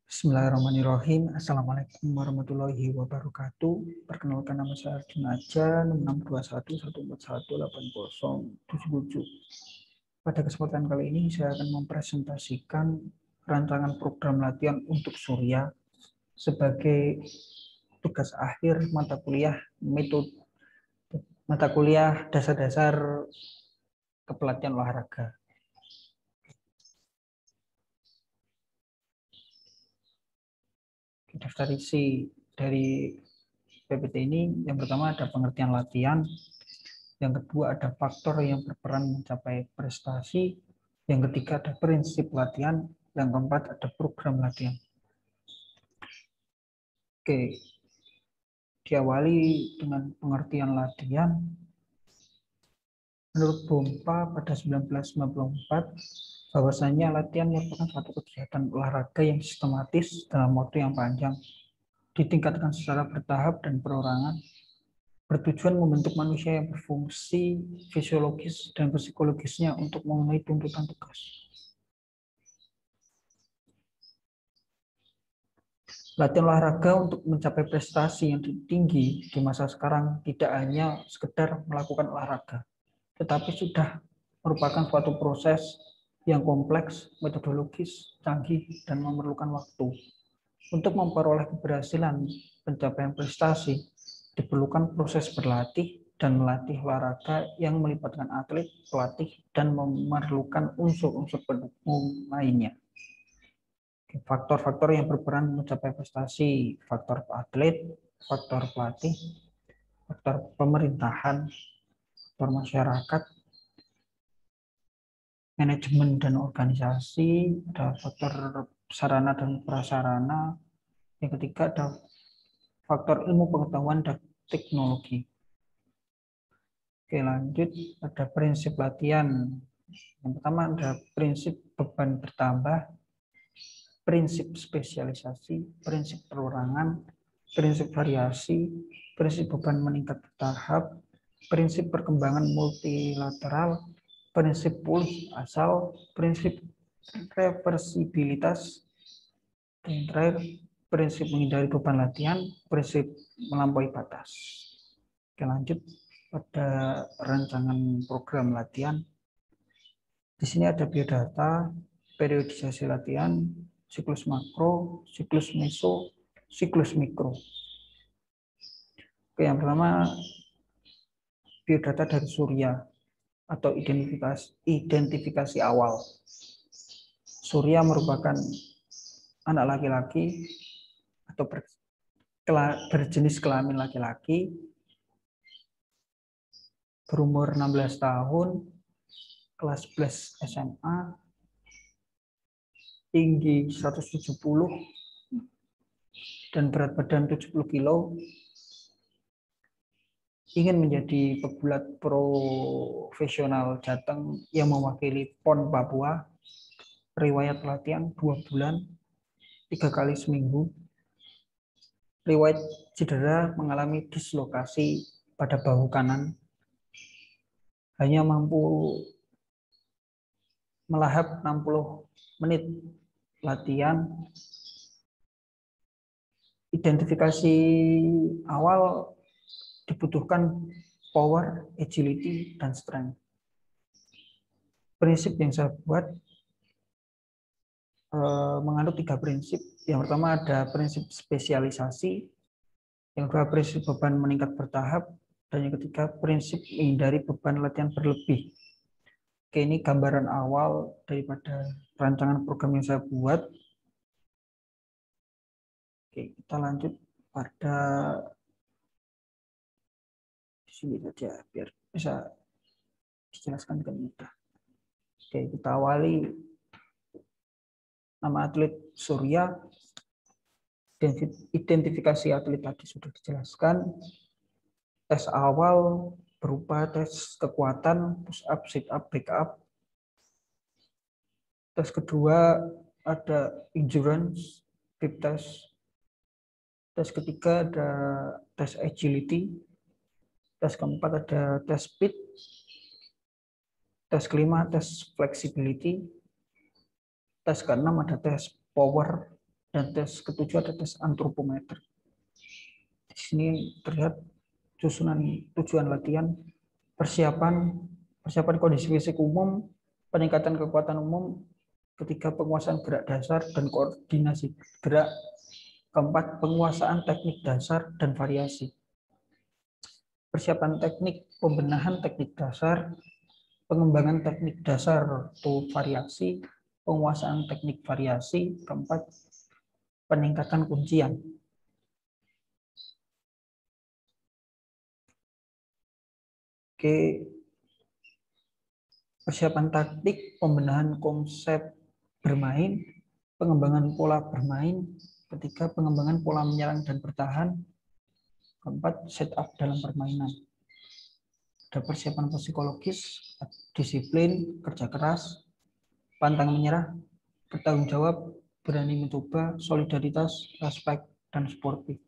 Bismillahirrahmanirrahim. Assalamualaikum warahmatullahi wabarakatuh. Perkenalkan, nama saya Arjun Aja, 6621141807. Pada kesempatan kali ini saya akan mempresentasikan rancangan program latihan untuk Surya sebagai tugas akhir mata kuliah dasar-dasar kepelatihan olahraga. Daftar isi dari PPT ini, yang pertama ada pengertian latihan, yang kedua ada faktor yang berperan mencapai prestasi, yang ketiga ada prinsip latihan, yang keempat ada program latihan. Oke, diawali dengan pengertian latihan. Menurut Bompa pada 1994, bahwasanya latihan merupakan suatu kegiatan olahraga yang sistematis dalam waktu yang panjang, ditingkatkan secara bertahap dan perorangan, bertujuan membentuk manusia yang berfungsi fisiologis dan psikologisnya untuk memenuhi tuntutan tugas. Latihan olahraga untuk mencapai prestasi yang tinggi di masa sekarang tidak hanya sekedar melakukan olahraga, tetapi sudah merupakan suatu proses yang kompleks, metodologis, canggih, dan memerlukan waktu. Untuk memperoleh keberhasilan pencapaian prestasi, diperlukan proses berlatih dan melatih olahraga yang melibatkan atlet, pelatih, dan memerlukan unsur-unsur pendukung lainnya. Faktor-faktor yang berperan mencapai prestasi: faktor atlet, faktor pelatih, faktor pemerintahan, faktor masyarakat, manajemen dan organisasi, ada faktor sarana dan prasarana, yang ketiga ada faktor ilmu pengetahuan dan teknologi. Oke, lanjut, ada prinsip latihan. Yang pertama ada prinsip beban bertambah, prinsip spesialisasi, prinsip perorangan, prinsip variasi, prinsip beban meningkat bertahap, prinsip perkembangan multilateral, prinsip pulih asal, prinsip reversibilitas, dan terakhir prinsip menghindari beban latihan, prinsip melampaui batas. Oke, lanjut pada rancangan program latihan. Di sini ada biodata, periodisasi latihan, siklus makro, siklus meso, siklus mikro. Oke, yang pertama biodata dari Surya atau identifikasi awal. Surya merupakan anak laki-laki atau berjenis kelamin laki-laki, berumur 16 tahun, kelas 11 SMA, tinggi 170 dan berat badan 70 kilo, ingin menjadi pegulat profesional Jateng yang mewakili PON Papua, riwayat latihan 2 bulan, 3 kali seminggu, riwayat cedera mengalami dislokasi pada bahu kanan, hanya mampu melahap 60 menit latihan. Identifikasi awal dibutuhkan power, agility, dan strength. Prinsip yang saya buat mengandung 3 prinsip. Yang pertama ada prinsip spesialisasi, yang kedua prinsip beban meningkat bertahap, dan yang ketiga prinsip menghindari beban latihan berlebih. Oke, ini gambaran awal daripada rancangan program yang saya buat. Oke, kita lanjut pada di sini saja biar bisa dijelaskan dengan mudah. Oke, kita awali. Nama atlet Surya, identifikasi atlet tadi sudah dijelaskan. Tes awal berupa tes kekuatan, push up, sit up, back up. Tes kedua ada endurance, grip test. Tes ketiga ada tes agility. Tes keempat ada tes speed. Tes kelima tes flexibility. Tes keenam ada tes power. Dan tes ketujuh ada tes antropometer. Di sini terlihat susunan tujuan latihan, persiapan kondisi fisik umum, peningkatan kekuatan umum, ketiga penguasaan gerak dasar dan koordinasi gerak, keempat penguasaan teknik dasar dan variasi. Persiapan teknik, pembenahan teknik dasar, pengembangan teknik dasar atau variasi, penguasaan teknik variasi, keempat peningkatan kuncian. Oke, persiapan taktik, pembenahan konsep bermain, pengembangan pola bermain, ketiga pengembangan pola menyerang dan bertahan, keempat setup dalam permainan. Ada persiapan psikologis, disiplin, kerja keras, pantang menyerah, bertanggung jawab, berani mencoba, solidaritas, respect, dan sportif.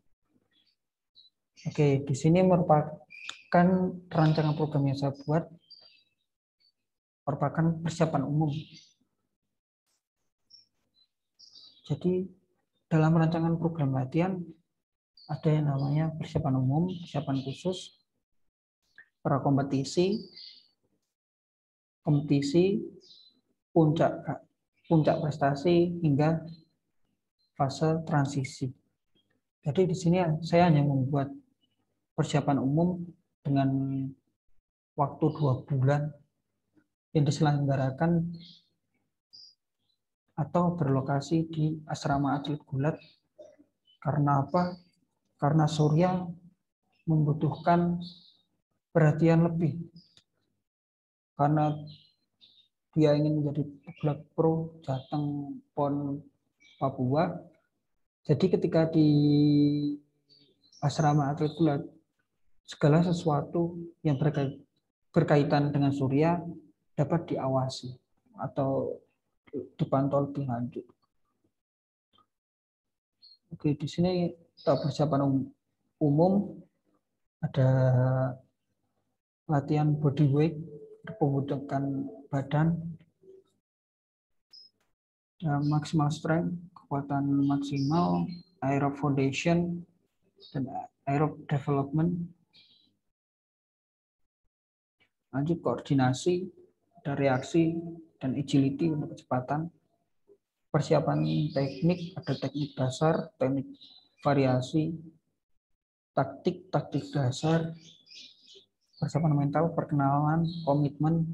Oke, di sini merupakan rancangan program yang saya buat, merupakan persiapan umum. Jadi dalam rancangan program latihan ada yang namanya persiapan umum, persiapan khusus, prakompetisi, kompetisi, puncak prestasi hingga fase transisi. Jadi di sini saya hanya membuat persiapan umum dengan waktu 2 bulan yang diselenggarakan atau berlokasi di asrama atlet gulat. Karena apa? Karena Surya membutuhkan perhatian lebih. Karena dia ingin menjadi pegulat pro Jateng PON Papua. Jadi ketika di asrama atlet gulat, segala sesuatu yang berkaitan dengan Surya dapat diawasi atau dipantau lebih lanjut. Oke, di sini persiapan umum ada latihan body weight, pembentukan badan, maximal strength, kekuatan maksimal, aerob foundation, dan aerob development. Lanjut koordinasi, ada reaksi, dan agility untuk kecepatan. Persiapan teknik, ada teknik dasar, teknik variasi, taktik dasar, persiapan mental, perkenalan, komitmen,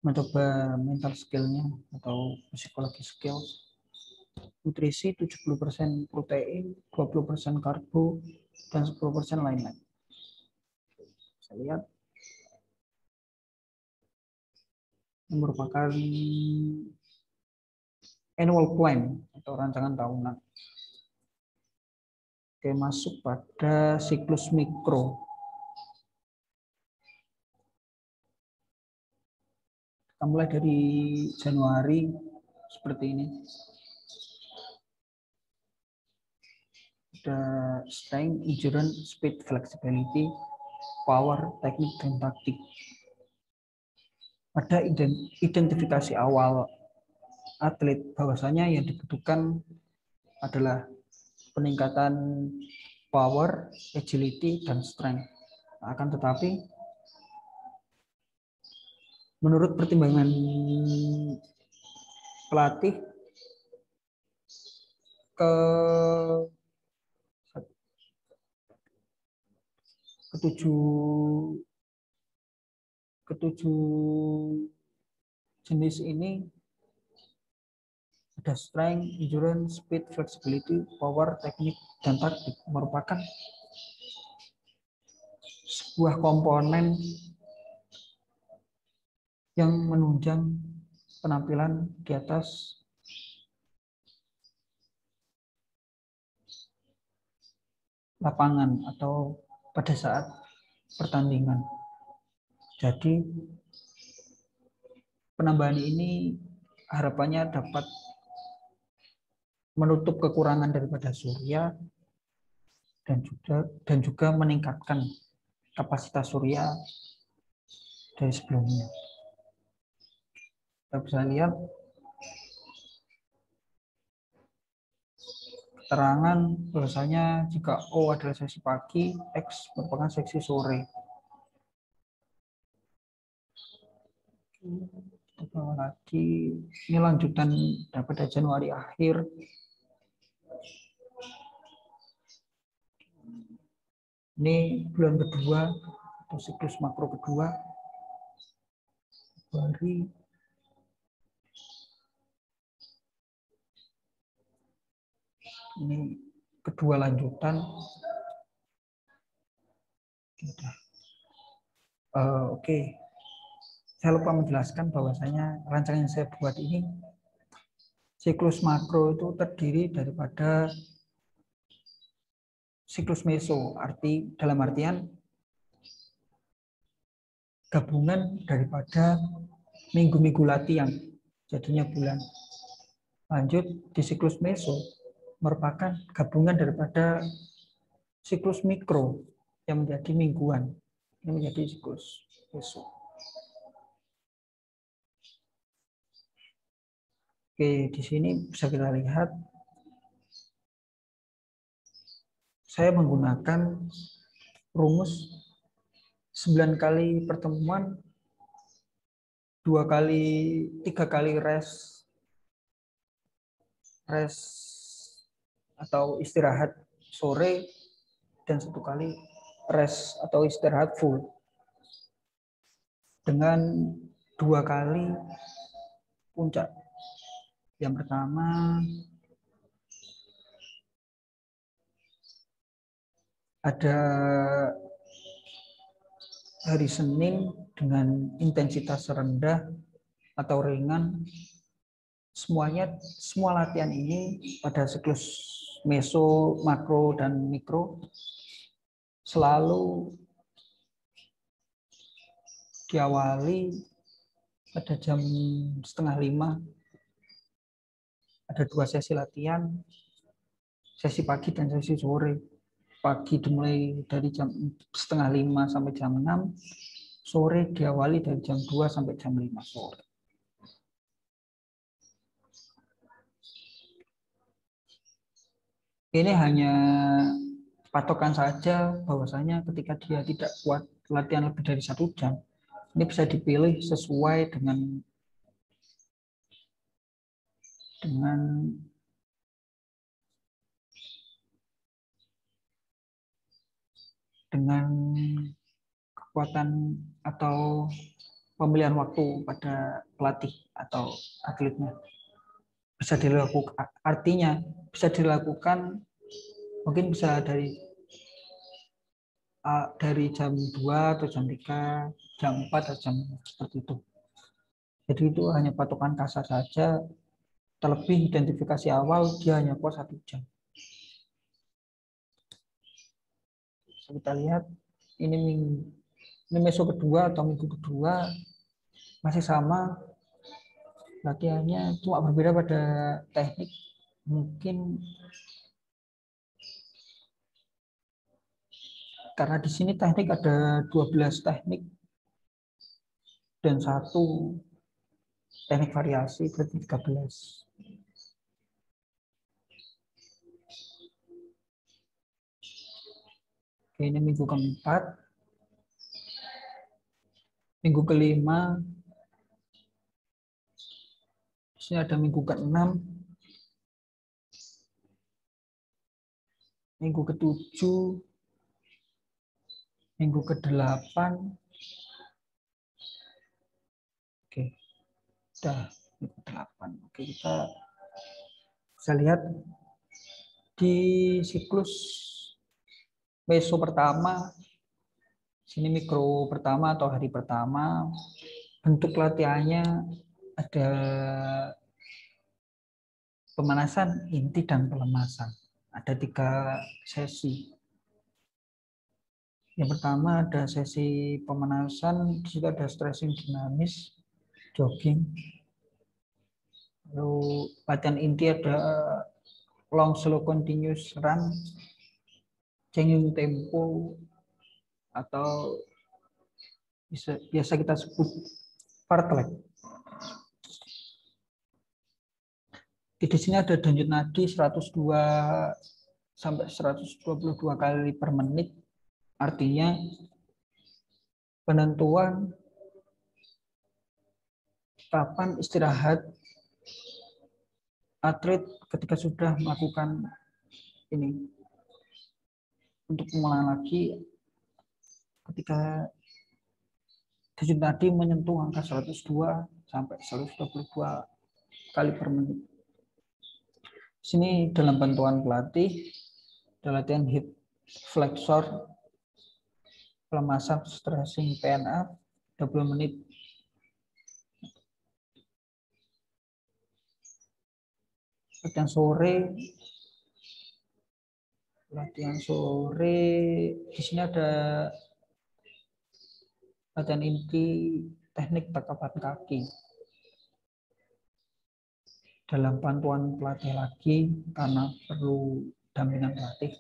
mencoba mental skill-nya atau psikologi skill, nutrisi 70% protein, 20% karbo, dan 10% lain-lain. Saya lihat ini merupakan annual plan atau rancangan tahunan. Oke, masuk pada siklus mikro. Kita mulai dari Januari seperti ini. Ada strength, endurance, speed, flexibility, power, teknik, dan taktik. Ada identifikasi awal atlet bahwasanya yang dibutuhkan adalah peningkatan power, agility, dan strength. Akan tetapi menurut pertimbangan pelatih ketujuh jenis ini ada strength, endurance, speed, flexibility, power, teknik, dan taktik merupakan sebuah komponen yang menunjang penampilan di atas lapangan atau pada saat pertandingan. Jadi penambahan ini harapannya dapat menutup kekurangan daripada Surya dan juga meningkatkan kapasitas Surya dari sebelumnya. Kita bisa lihat keterangan bahwasanya jika O adalah sesi pagi, X merupakan sesi sore. Kita bawa lagi, ini lanjutan daripada Januari akhir. Ini bulan kedua atau siklus makro kedua. Februari. Ini kedua lanjutan. Oke. Saya lupa menjelaskan bahwasanya rancangan yang saya buat ini siklus makro itu terdiri daripada siklus meso, dalam artian gabungan daripada minggu-minggu latihan, jadinya bulan. Lanjut di siklus meso merupakan gabungan daripada siklus mikro yang menjadi mingguan. Ini menjadi siklus meso. Oke, di sini bisa kita lihat saya menggunakan rumus 9 kali pertemuan, 3 kali rest atau istirahat sore, dan 1 kali rest atau istirahat full. Dengan 2 kali puncak. Yang pertama ada hari Senin dengan intensitas rendah atau ringan. Semua latihan ini pada siklus meso, makro, dan mikro selalu diawali pada jam 4:30. Ada 2 sesi latihan, sesi pagi dan sesi sore. Pagi dimulai dari jam 4:30 sampai jam 6, sore diawali dari jam 2 sampai jam 5 sore. Ini hanya patokan saja bahwasanya ketika dia tidak kuat latihan lebih dari 1 jam, ini bisa dipilih sesuai dengan kekuatan atau pemilihan waktu pada pelatih atau atletnya. Bisa dilakukan, artinya bisa dilakukan mungkin bisa dari jam 2 atau jam 3, jam 4 atau jam seperti itu. Jadi itu hanya patokan kasar saja, terlebih identifikasi awal dia hanya kuat 1 jam. Bisa kita lihat ini meso kedua atau minggu kedua masih sama latihannya, cuma berbeda pada teknik. Mungkin karena di sini teknik ada 12 teknik dan 1 teknik variasi, berarti 13. Oke, ini minggu keempat. Minggu kelima. Di sini ada minggu ke-6. Minggu ke-7. Minggu ke-8. Oke. Udah minggu ke-8. Oke, kita bisa lihat di siklus meso pertama, sini mikro pertama atau hari pertama, bentuk latihannya ada pemanasan, inti, dan pelemasan. Ada 3 sesi. Yang pertama ada sesi pemanasan, di situ ada stretching dinamis, jogging. Lalu latihan inti ada long slow continuous run, changing tempo, atau biasa kita sebut fartlek. Di sini ada denyut nadi 102 sampai 122 kali per menit. Artinya penentuan kapan istirahat atlet ketika sudah melakukan ini untuk mengulang lagi ketika denyut nadi menyentuh angka 102 sampai 122 kali per menit. Sini dalam bantuan pelatih ada latihan hip flexor, pelemasan stretching PNF 20 menit. Latihan sore di sini ada latihan inti teknik tangkapan kaki. Dalam bantuan pelatih lagi karena perlu dampingan pelatih.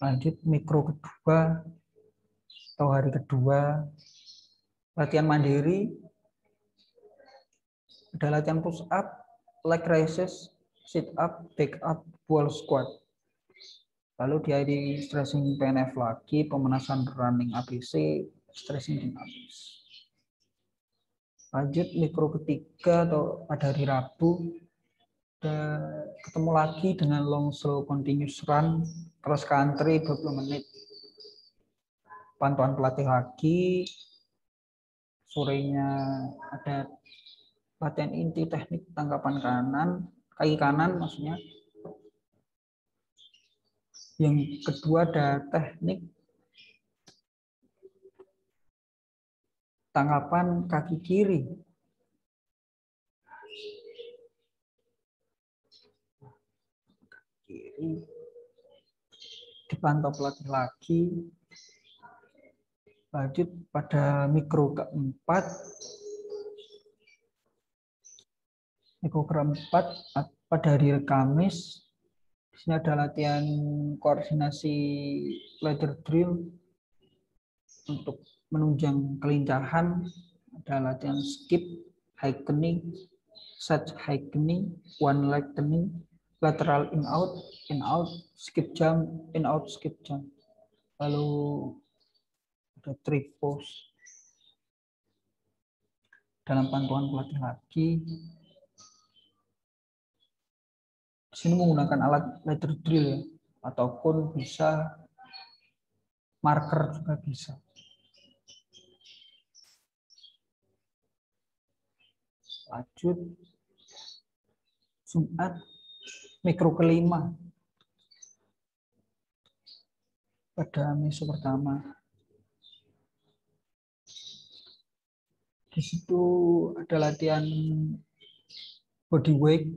Lanjut mikro kedua atau hari kedua, latihan mandiri. Ada latihan push up, leg raises, sit up, back up, wall squat. Lalu di stretching PNF lagi, pemanasan running ABC, stretching dinamis. Lanjut mikro ketiga atau pada hari Rabu, ketemu lagi dengan long slow continuous run, cross country 20 menit. Bantuan pelatih lagi, sorenya ada latihan inti teknik tangkapan kanan, kaki kanan maksudnya. Yang kedua ada teknik tangkapan kaki kiri. Dipantau pelatih lagi. Lanjut pada mikro keempat. Mikro keempat pada hari Kamis. Di sini ada latihan koordinasi ladder drill untuk menunjang kelincahan. Ada latihan skip, high knee, set high knee, one leg knee, lateral in out, skip jump, in out, skip jump. Lalu ada trick pose. Dalam bantuan pelatih lagi. Di sini menggunakan alat ladder drill ya, ataupun bisa marker juga bisa. Lanjut Jumat mikro kelima pada meso pertama. Di situ ada latihan body weight,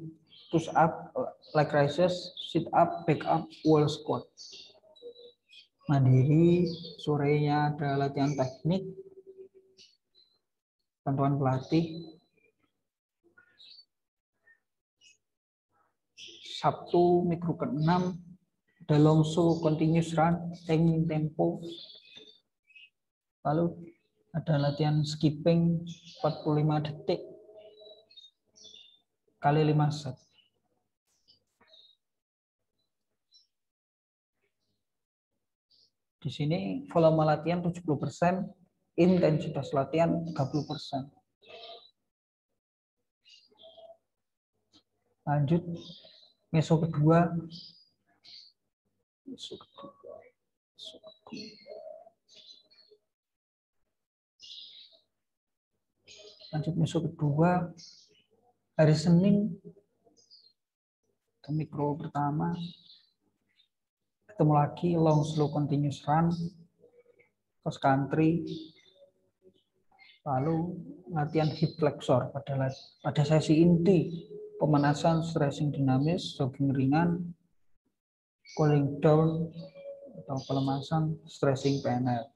push up, leg raises, sit up, back up, wall squat. Mandiri, sorenya ada latihan teknik, bantuan pelatih. Sabtu mikro ke-6 ada long slow continuous run, hanging tempo. Lalu ada latihan skipping 45 detik kali 5 set. Di sini volume latihan 70%, intensitas latihan 30%. Lanjut meso kedua. Lanjut meso kedua hari Senin ke mikro pertama. Ketemu lagi long slow continuous run, cross country. Lalu latihan hip flexor pada sesi inti, pemanasan stretching dinamis, jogging ringan, cooling down atau pelemasan stretching PNF.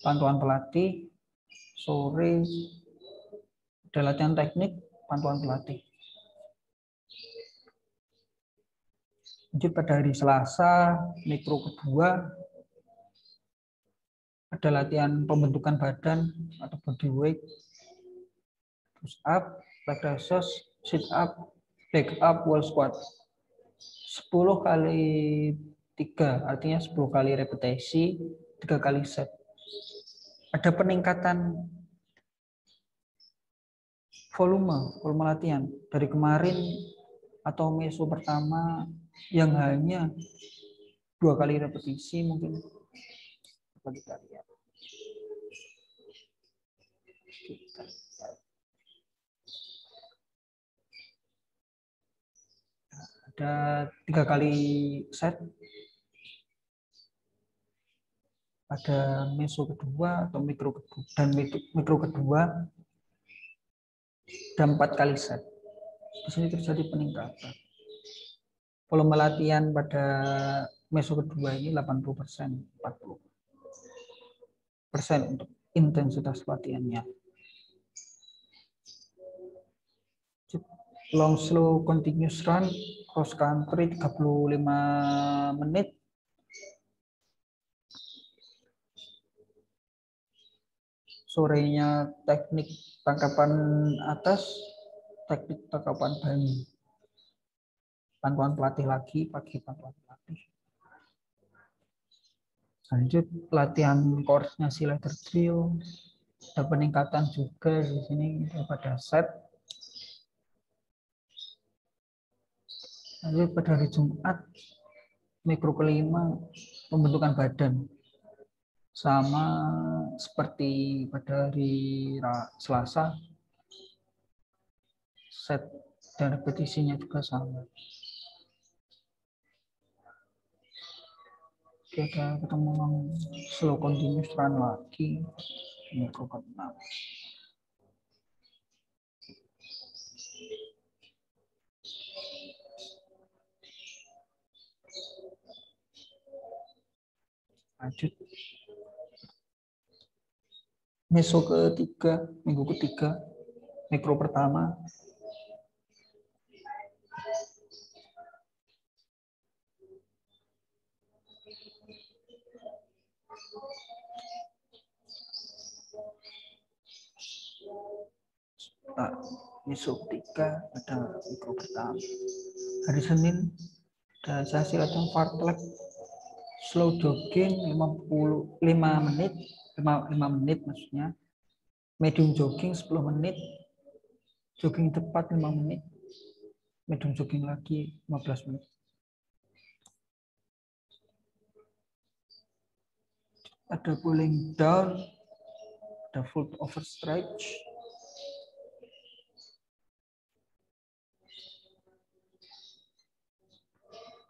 Bantuan pelatih sore ada latihan teknik, bantuan pelatih. Lanjut pada hari Selasa mikro kedua ada latihan pembentukan badan atau body weight, push up, leg raises, sit up, back up, wall squat. 10 kali 3, artinya 10 kali repetisi, 3 kali set. Ada peningkatan volume latihan dari kemarin atau meso pertama yang hanya 2 kali repetisi, mungkin kita lihat. Ada 3 kali set. Ada meso kedua atau mikro kedua, dan mikro kedua ada 4 kali set. Di sini terjadi peningkatan. Volume latihan pada meso kedua ini 80%, 40% untuk intensitas latihannya. Long slow continuous run cross country 35 menit. Sorenya teknik tangkapan atas, teknik tangkapan bayi. Pantauan pelatih lagi, pagi pantauan pelatih. Lanjut latihan koordinasi ladder drill. Ada peningkatan juga di sini pada set. Lanjut pada hari Jumat, mikro kelima, pembentukan badan. Sama seperti pada hari Selasa, set dan repetisinya juga sama. Kita ketemu slow continuous run lagi, mikro ke-6. Lanjut. Meso ketiga, minggu ketiga, mikro pertama. Nah, meso ketiga ada mikro pertama. Hari Senin ada sesi latihan fartlek, slow jogging 5 menit, 5 menit maksudnya. Medium jogging 10 menit, jogging cepat 5 menit, medium jogging lagi 15 menit. Ada pulling down, ada full overstretch.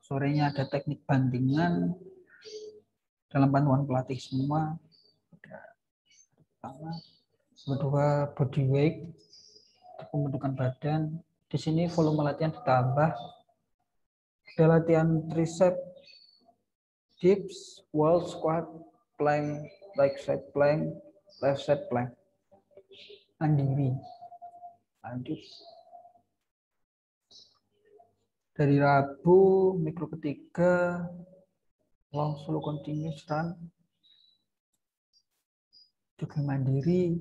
Sorenya ada teknik bantingan dalam pantauan pelatih semua. Pertama, kedua body weight, pembentukan badan. Di sini volume latihan ditambah. Ada latihan tricep, dips, wall squat, plank, right side plank, left side plank. Mandiri. Lanjut. Dari Rabu, mikro ketiga, long slow continuous run, juga mandiri.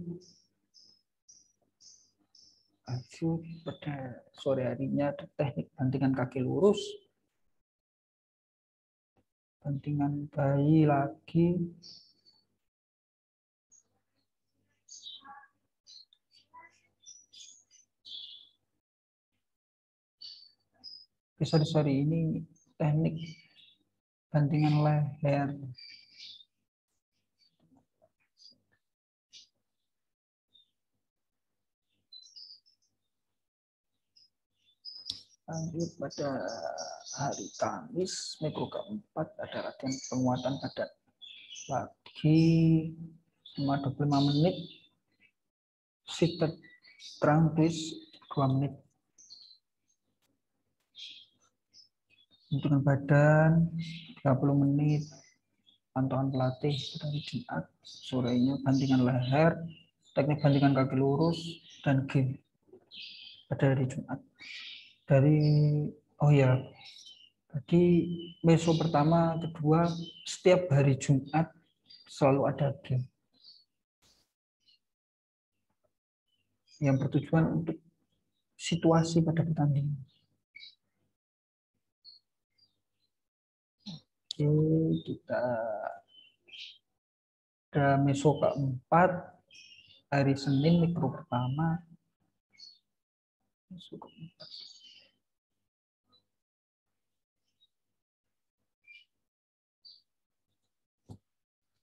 Lanjut pada sore harinya ada teknik bantingan kaki lurus, bantingan bayi lagi, sore ini teknik bantingan leher. Lanjut pada hari Kamis, minggu keempat ada latihan penguatan badan lagi cuma 25 menit, seated trunk twist 2 menit. Bentukan badan 30 menit, pantauan pelatih dari Jumat, sorenya bantingan leher, teknik bantingan kaki lurus, dan game pada hari Jumat. Jadi meso pertama, kedua, setiap hari Jumat selalu ada game yang bertujuan untuk situasi pada pertandingan. Oke, kita ada meso keempat, hari Senin, mikro pertama. Meso keempat.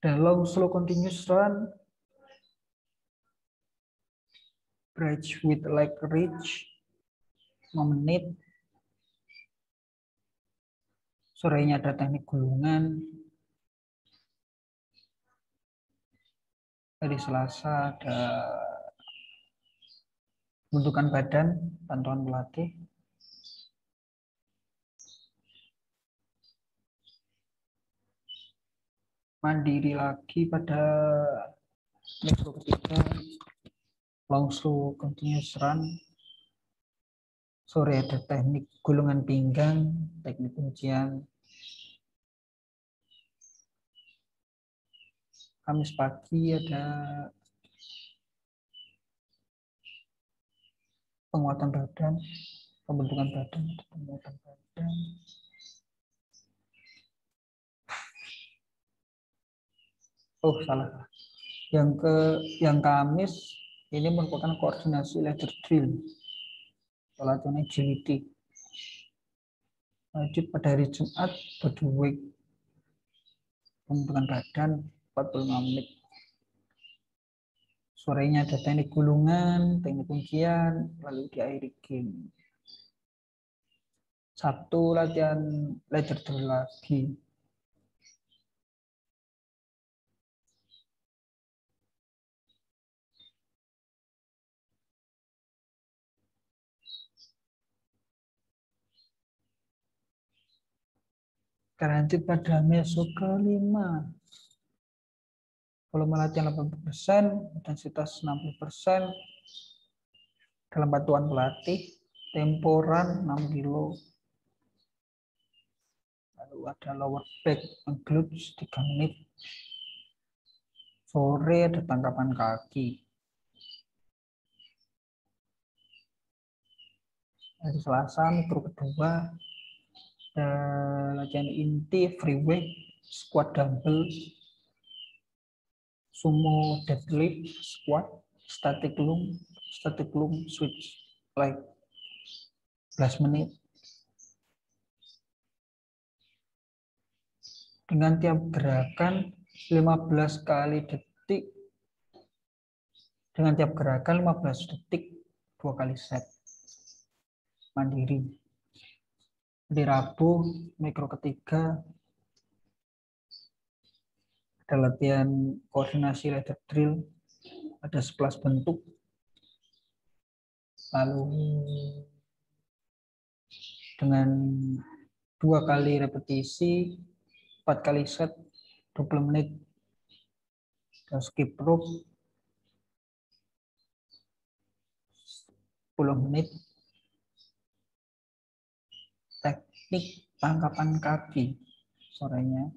The long slow continuous run, bridge with leg reach, 5 menit. Sorenya ada teknik gulungan. Hari Selasa ada pembentukan badan, bantuan pelatih. Mandiri lagi pada mikro ketiga, long slow continuous run. Sore ada teknik gulungan pinggang, teknik kuncian. Kamis pagi ada penguatan badan, pembentukan badan, penguatan badan. Oh, salah. Yang Kamis ini merupakan koordinasi ladder drill. Latihan agility. Lanjut pada hari Jumat, body weight. Pembentukan badan 45 menit. Sorenya ada teknik gulungan, teknik kuncian, lalu diakhiri game. Sabtu latihan ladder drill lagi. Lanjut pada meso kelima. Volume latihan 80%, intensitas 60%. Dalam bantuan pelatih, tempo run 6 kilo. Lalu ada lower back and glutes 3 menit. Sore ada tangkapan kaki. Hari Selasa mikro kedua latihan inti free weight, squat dumbbell, sumo deadlift, squat, static lunge, switch leg 11 menit. Dengan tiap gerakan 15 kali detik. Dengan tiap gerakan 15 detik 2 kali set. Mandiri. Di Rabu mikro ketiga ada latihan koordinasi ladder drill, ada 11 bentuk. Lalu dengan 2 kali repetisi 4 kali set 20 menit. Dan skip rope 10 menit. Teknik tangkapan kaki sorenya,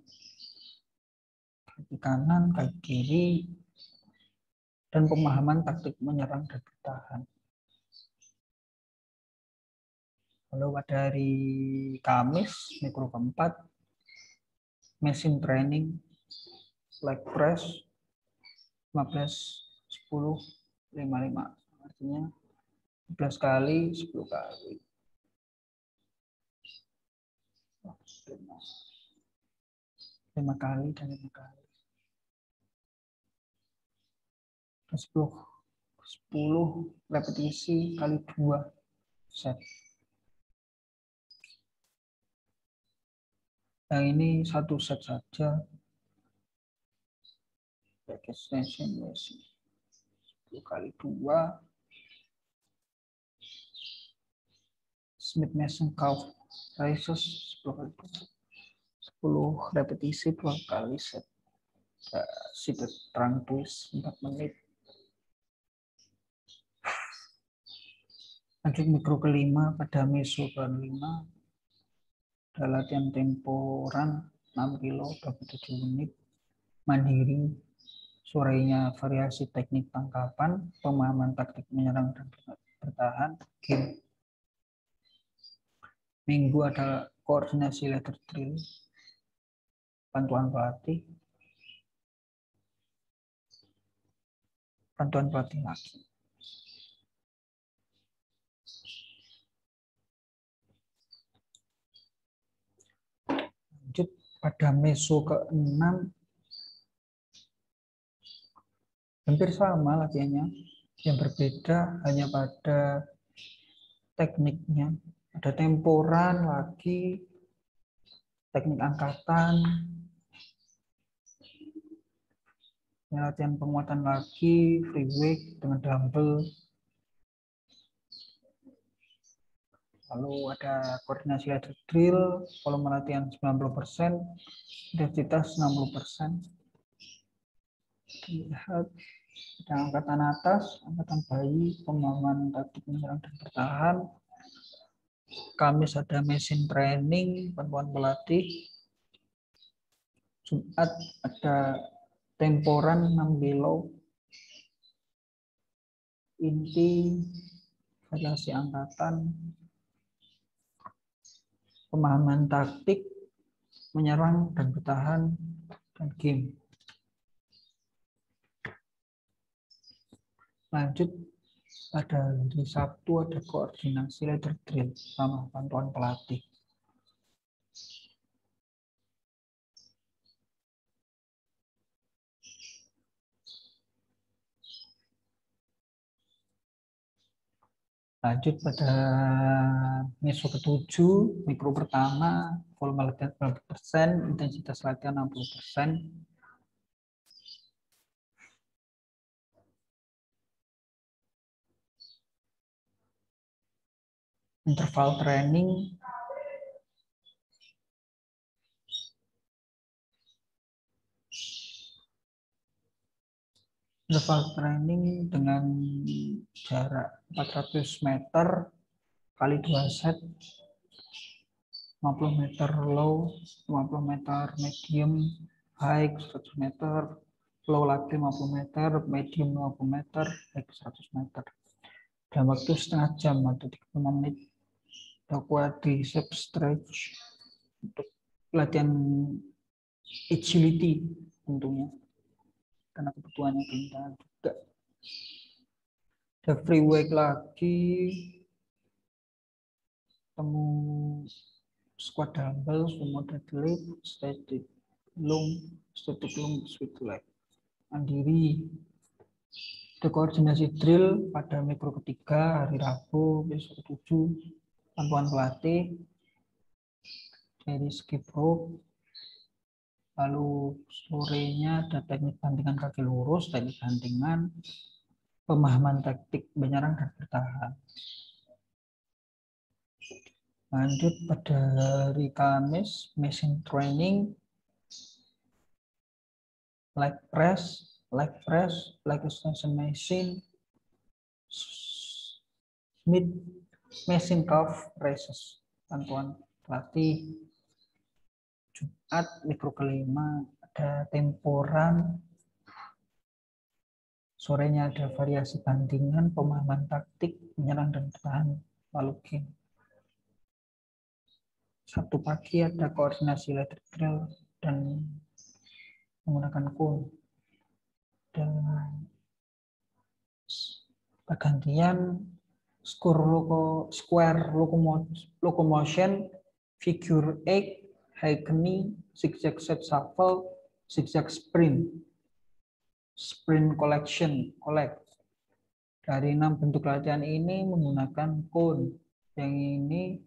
kaki kanan, kaki kiri, dan pemahaman taktik menyerang dan bertahan. Lalu pada hari Kamis mikro keempat, machine training, leg press 15, 10, 55, artinya 11 kali, 10 kali. 5 kali dan 5 kali. 10 repetisi kali 2 set. Yang ini 1 set saja. Back extension 10 kali 2. Smith Mason calf raises 10 kali 2. 10 repetisi 2 kali set. Seated trunk twist 4 menit. Lanjut mikro kelima pada meso kelima. Ada latihan tempo run 6 kilo 27 menit. Mandiri. Sorenya variasi teknik tangkapan, pemahaman taktik menyerang dan bertahan, game. Minggu ada koordinasi leader drill, bantuan pelatih lagi. Lanjut pada meso ke-6, hampir sama latihannya, yang berbeda hanya pada tekniknya. Ada temporan lagi, teknik angkatan, latihan penguatan lagi, free weight dengan dumbbell. Lalu ada koordinasi leader drill, volume latihan 90%, intensitas 60%. Lihat ada angkatan atas, angkatan bayi, pemahaman taktik menyerang dan bertahan. Kamis ada mesin training, bantuan pelatih. Jumat ada temporan 6 kilo, inti, variasi angkatan, pemahaman taktik, menyerang dan bertahan, dan game. Lanjut pada hari Sabtu ada koordinasi leader drill sama bantuan pelatih. Lanjut pada meso ke-7, mikro pertama, volume latihan 90%, intensitas latihan 60%. Interval training, dengan jarak 400 meter kali 2 set, 50 meter low, 50 meter medium, high 100 meter, low lagi 50 meter, medium 50 meter, high 100 meter. Dalam waktu setengah jam atau 35 menit. Quadriceps stretch untuk latihan agility tentunya, karena kebutuhannya kita juga. Ada free weight lagi, temu squat dumbbell, sumo deadlift, static lung, sweep leg, mandiri. Ada koordinasi drill pada mikro ketiga hari Rabu besok 7, bantuan pelatih dari skip rope. Lalu sorenya ada teknik bantingan kaki lurus, teknik bantingan, pemahaman taktik menyerang dan bertahan. Lanjut pada hari Kamis, mesin training, leg press, leg extension machine, Smith machine calf raises, bantuan pelatih. Jumat mikro kelima ada temporan, sorenya ada variasi bantingan, pemahaman taktik menyerang dan bertahan, lalu game. Sabtu pagi ada koordinasi leader drill dan menggunakan cone. Dan pergantian square locomotion, figure 8, high knee, zigzag set shuffle, zigzag sprint collect. Dari 6 bentuk latihan ini menggunakan cone. Yang ini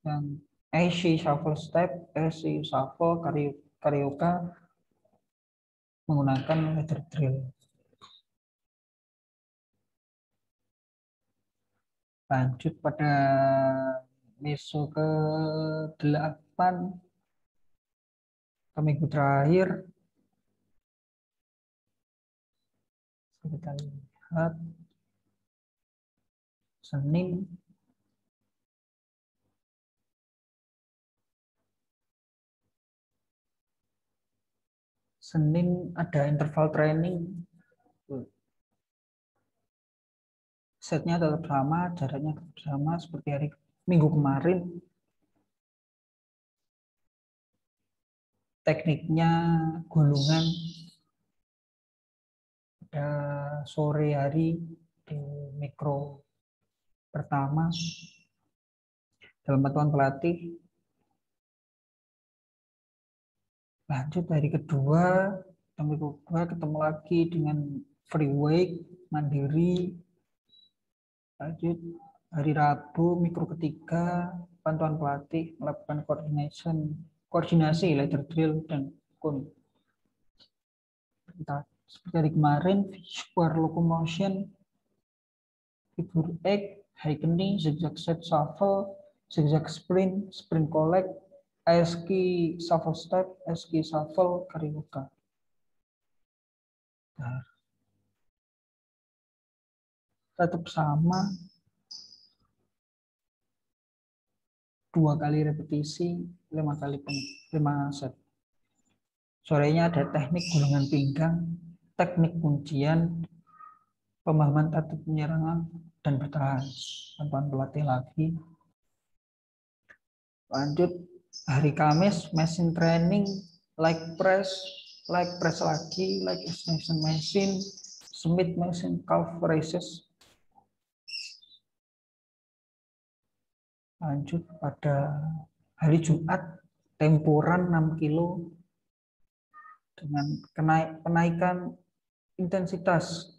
yang AC shuffle step, AC shuffle, karyoka menggunakan leader drill. Lanjut pada meso ke-8, ke minggu terakhir. Kita lihat Senin ada interval training. setnya tetap sama, jaraknya tetap sama seperti hari Minggu kemarin. Tekniknya gulungan pada sore hari di mikro pertama dalam bantuan pelatih. Lanjut hari kedua, ketemu lagi dengan free weight mandiri. Lanjut hari Rabu mikro ketiga, bantuan pelatih melakukan koordinasi ladder drill dan kun. Seperti hari kemarin, square locomotion, figure 8, high knee, zigzag set shuffle, zigzag sprint, sprint collect, ASK shuffle step, ASK shuffle, kariuka. Nah, tetap sama, 2 kali repetisi, 5 set. Sorenya ada teknik gulungan pinggang, teknik kuncian, pemahaman taktik penyerangan, dan bertahan. Bantuan pelatih lagi. Lanjut hari Kamis, machine training, leg press lagi, leg extension machine, Smith machine, calf raises. Lanjut pada hari Jumat, temporan 6 kilo dengan kenaikan intensitas.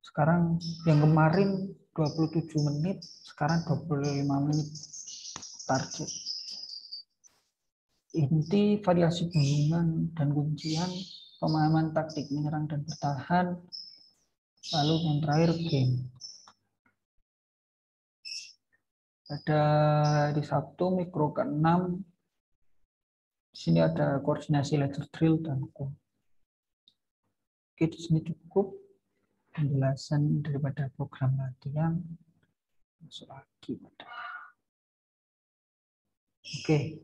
Sekarang yang kemarin 27 menit, sekarang 25 menit target. Inti variasi gulungan dan kuncian, pemahaman taktik menyerang dan bertahan, lalu yang terakhir game. Pada hari Sabtu mikro ke-6, di sini ada koordinasi ladder drill dan kun. Oke, di sini cukup penjelasan daripada program latihan. Masuk lagi. Oke.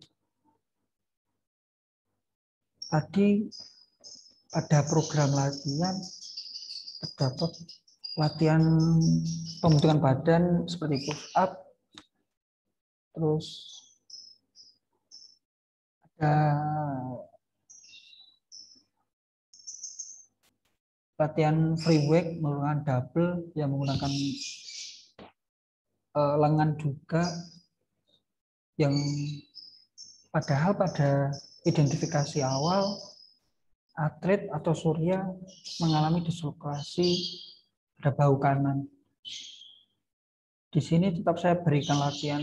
Tadi pada program latihan terdapat latihan pembentukan badan seperti push up, terus ada latihan free weight menggunakan double yang menggunakan lengan juga, yang padahal pada identifikasi awal atlet atau Surya mengalami dislokasi pada bahu kanan. Di sini tetap saya berikan latihan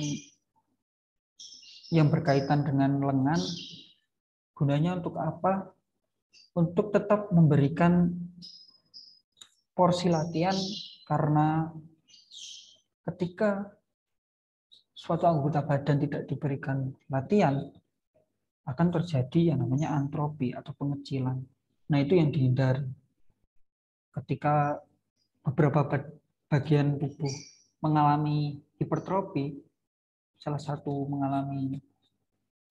yang berkaitan dengan lengan. Gunanya untuk apa? Untuk tetap memberikan porsi latihan, karena ketika suatu anggota badan tidak diberikan latihan, akan terjadi yang namanya antropi atau pengecilan. Nah, itu yang dihindari. Ketika beberapa bagian tubuh mengalami hipertrofi, salah satu mengalami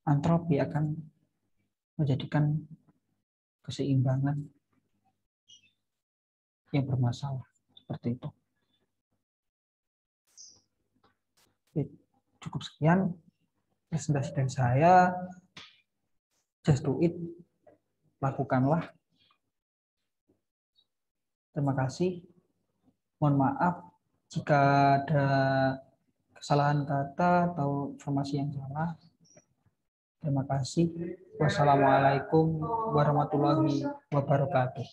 antropi akan menjadikan keseimbangan yang bermasalah. Seperti itu. Oke, cukup sekian presentasi dari saya. Just do it. Lakukanlah. Terima kasih. Mohon maaf jika ada kesalahan kata atau informasi yang salah. Terima kasih. Wassalamualaikum warahmatullahi wabarakatuh.